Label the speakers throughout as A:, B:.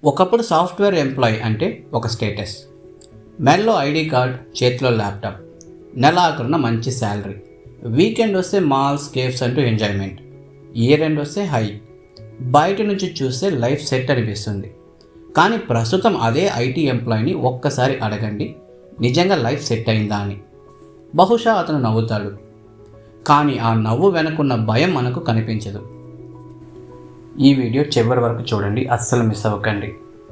A: ఒకప్పుడు software employee అంటే ఒక స్టేటస్. మెడలో ఐడి కార్డ్, చేతిలో ల్యాప్టాప్, నెల ఆఖరున మంచి శాలరీ, వీకెండ్ వస్తే మాల్స్, కేఫ్స్ అంటూ ఎంజాయ్మెంట్, ఇయర్ ఎండ్ వస్తే హై. బయట నుంచి చూస్తే లైఫ్ సెట్ అనిపిస్తుంది. కానీ ప్రస్తుతం అదే ఐటీ ఎంప్లాయీని ఒక్కసారి అడగండి, నిజంగా లైఫ్ సెట్ అయిందా అని. బహుశా అతను నవ్వుతాడు, కానీ ఆ నవ్వు వెనుకున్న భయం మనకు కనిపించదు. ఈ వీడియో చివరి వరకు చూడండి, అస్సలు మిస్ అవ్వకండి.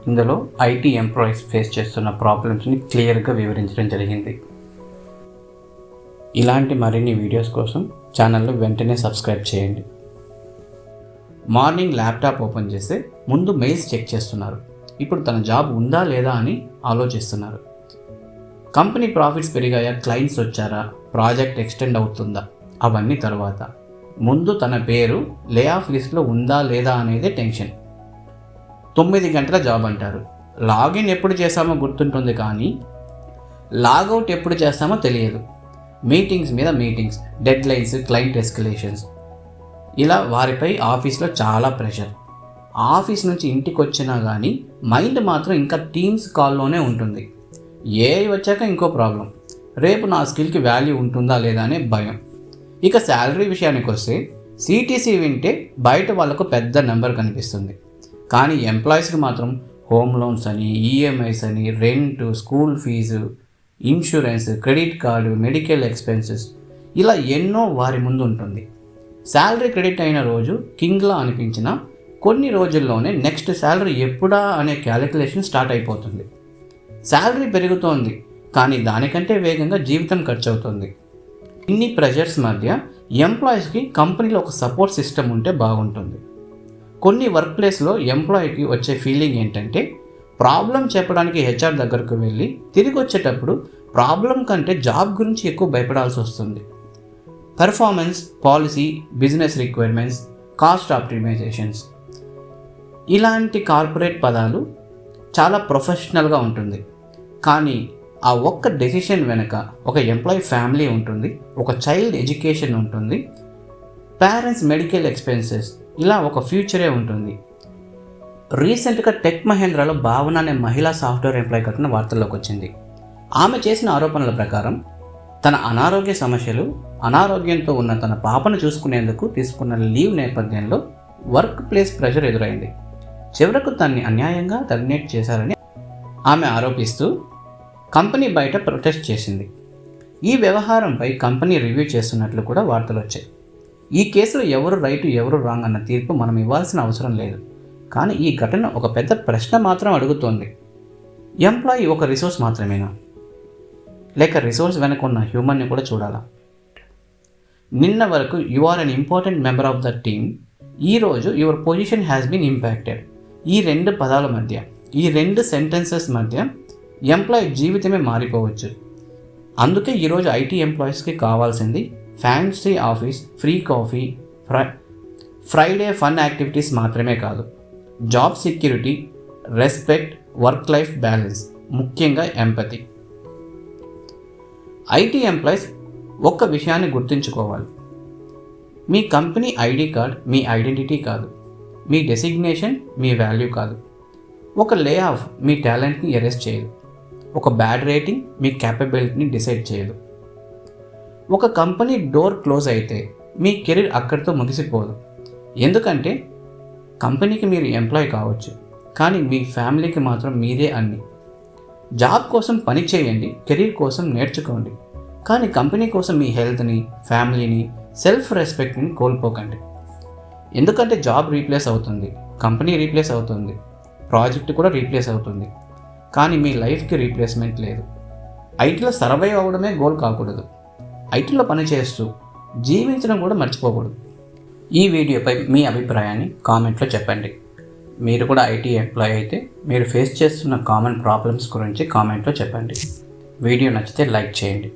A: ఇందులో ఐటీ ఎంప్లాయీస్ ఫేస్ చేస్తున్న ప్రాబ్లమ్స్ని క్లియర్గా వివరించడం జరిగింది. ఇలాంటి మరిన్ని వీడియోస్ కోసం ఛానల్ను వెంటనే సబ్స్క్రైబ్ చేయండి. మార్నింగ్ ల్యాప్టాప్ ఓపెన్ చేస్తే ముందు మెయిల్స్ చెక్ చేస్తున్నారు. ఇప్పుడు తన జాబ్ ఉందా లేదా అని ఆలోచిస్తున్నారు. కంపెనీ ప్రాఫిట్స్ పెరిగాయా, క్లయింట్స్ వచ్చారా, ప్రాజెక్ట్ ఎక్స్టెండ్ అవుతుందా, అవన్నీ తర్వాత. ముందు తన పేరు లే ఆఫ్ లిస్ట్లో ఉందా లేదా అనేదే టెన్షన్. 9 గంటల జాబ్ అంటారు. లాగిన్ ఎప్పుడు చేస్తామో గుర్తుంటుంది, కానీ లాగౌట్ ఎప్పుడు చేస్తామో తెలియదు. మీటింగ్స్ మీద meetings, dead lines, client escalations, ఇలా వారిపై ఆఫీస్లో చాలా ప్రెషర్. ఆఫీస్ నుంచి ఇంటికి వచ్చినా కానీ మైండ్ మాత్రం ఇంకా టీమ్స్ కాల్లోనే ఉంటుంది. ఏఐ వచ్చాక ఇంకో ప్రాబ్లం, రేపు నా స్కిల్కి వాల్యూ ఉంటుందా లేదా అనే భయం. ఇక శాలరీ విషయానికి వస్తే సిటీసీ వింటే బయట వాళ్ళకు పెద్ద నెంబర్ కనిపిస్తుంది, కానీ ఎంప్లాయీస్కి మాత్రం హోమ్ లోన్స్ అని, ఈఎంఐస్ అని, rent, school fee, insurance, credit card, medical expenses, ఇలా ఎన్నో వారి ముందు ఉంటుంది. శాలరీ క్రెడిట్ అయిన రోజు కింగ్లా అనిపించిన కొన్ని రోజుల్లోనే నెక్స్ట్ శాలరీ ఎప్పుడా అనే క్యాలిక్యులేషన్ స్టార్ట్ అయిపోతుంది. శాలరీ పెరుగుతోంది, కానీ దానికంటే వేగంగా జీవితం ఖర్చు అవుతుంది. ఇన్ని ప్రెషర్స్ మధ్య ఎంప్లాయీస్కి కంపెనీలో ఒక సపోర్ట్ సిస్టమ్ ఉంటే బాగుంటుంది. కొన్ని వర్క్ ప్లేస్లో ఎంప్లాయీకి వచ్చే ఫీలింగ్ ఏంటంటే, ప్రాబ్లం చెప్పడానికి హెచ్ఆర్ దగ్గరకు వెళ్ళి తిరిగి వచ్చేటప్పుడు ప్రాబ్లం కంటే జాబ్ గురించి ఎక్కువ భయపడాల్సి వస్తుంది. Performance, policy, business requirements, cost optimisations, ఇలాంటి కార్పొరేట్ పదాలు చాలా ప్రొఫెషనల్గా ఉంటుంది. కానీ ఆ ఒక్క డెసిషన్ వెనుక ఒక ఎంప్లాయీ ఫ్యామిలీ ఉంటుంది, ఒక చైల్డ్ ఎడ్యుకేషన్ ఉంటుంది, పేరెంట్స్ మెడికల్ ఎక్స్పెన్సెస్, ఇలా ఒక ఫ్యూచరే ఉంటుంది. రీసెంట్గా టెక్ మహేంద్రలో భావన అనే మహిళా సాఫ్ట్వేర్ ఎంప్లాయీ ఘటన వార్తల్లోకి వచ్చింది. ఆమె చేసిన ఆరోపణల ప్రకారం తన అనారోగ్య సమస్యలు, అనారోగ్యంతో ఉన్న తన పాపను చూసుకునేందుకు తీసుకున్న లీవ్ నేపథ్యంలో వర్క్ ప్లేస్ ప్రెషర్ ఎదురైంది. చివరకు తన్ని అన్యాయంగా టర్మినేట్ చేశారని ఆమె ఆరోపిస్తూ కంపెనీ బయట ప్రొటెస్ట్ చేసింది. ఈ వ్యవహారంపై కంపెనీ రివ్యూ చేస్తున్నట్లు కూడా వార్తలు వచ్చాయి. ఈ కేసులో ఎవరు రైట్, ఎవరు రాంగ్ అన్న తీర్పు మనం ఇవ్వాల్సిన అవసరం లేదు. కానీ ఈ ఘటన ఒక పెద్ద ప్రశ్న మాత్రం అడుగుతోంది. ఎంప్లాయీ ఒక రిసోర్స్ మాత్రమేనా, లేక రిసోర్స్ వెనుకున్న హ్యూమన్ని కూడా చూడాలా? నిన్న వరకు you are an important member of the team, ఈరోజు your position has been impacted. ఈ 2 పదాల మధ్య, ఈ 2 సెంటెన్సెస్ మధ్య ఎంప్లాయీ జీవితమే మారిపోవచ్చు. అందుకే ఈరోజు ఐటీ ఎంప్లాయీస్కి కావాల్సింది fancy office, free coffee, Friday fun activities మాత్రమే కాదు, job security, respect, work life balance, ముఖ్యంగా ఎంపతి. ఐటీ ఎంప్లాయీస్ ఒక్క విషయాన్ని గుర్తుంచుకోవాలి, మీ కంపెనీ ఐడి కార్డ్ మీ ఐడెంటిటీ కాదు, మీ డెసిగ్నేషన్ మీ వాల్యూ కాదు. ఒక లే ఆఫ్ మీ టాలెంట్ని ఎరెస్ట్ చేయదు, ఒక బ్యాడ్ రేటింగ్ మీ క్యాపబిలిటీని డిసైడ్ చేయదు. ఒక కంపెనీ డోర్ క్లోజ్ అయితే మీ కెరీర్ అక్కడితో ముగిసిపోదు. ఎందుకంటే కంపెనీకి మీరు ఎంప్లాయ్ కావచ్చు, కానీ మీ ఫ్యామిలీకి మాత్రం మీరే అన్ని. జాబ్ కోసం పని చేయండి, కెరీర్ కోసం నేర్చుకోండి, కానీ కంపెనీ కోసం మీ హెల్త్ని, ఫ్యామిలీని, సెల్ఫ్ రెస్పెక్ట్ని కోల్పోకండి. ఎందుకంటే జాబ్ రీప్లేస్ అవుతుంది, కంపెనీ రీప్లేస్ అవుతుంది, ప్రాజెక్ట్ కూడా రీప్లేస్ అవుతుంది, కానీ మీ లైఫ్కి రీప్లేస్మెంట్ లేదు. ఐటీలో సర్వైవ్ అవ్వడమే గోల్ కాకూడదు, ఐటీలో పని చేస్తూ జీవించడం కూడా మర్చిపోకూడదు. ఈ వీడియోపై మీ అభిప్రాయాన్ని కామెంట్లో చెప్పండి. మీరు కూడా ఐటీ ఎంప్లాయీ అయితే మీరు ఫేస్ చేస్తున్న కామన్ ప్రాబ్లమ్స్ గురించి కామెంట్లో చెప్పండి. వీడియో నచ్చితే లైక్ చేయండి.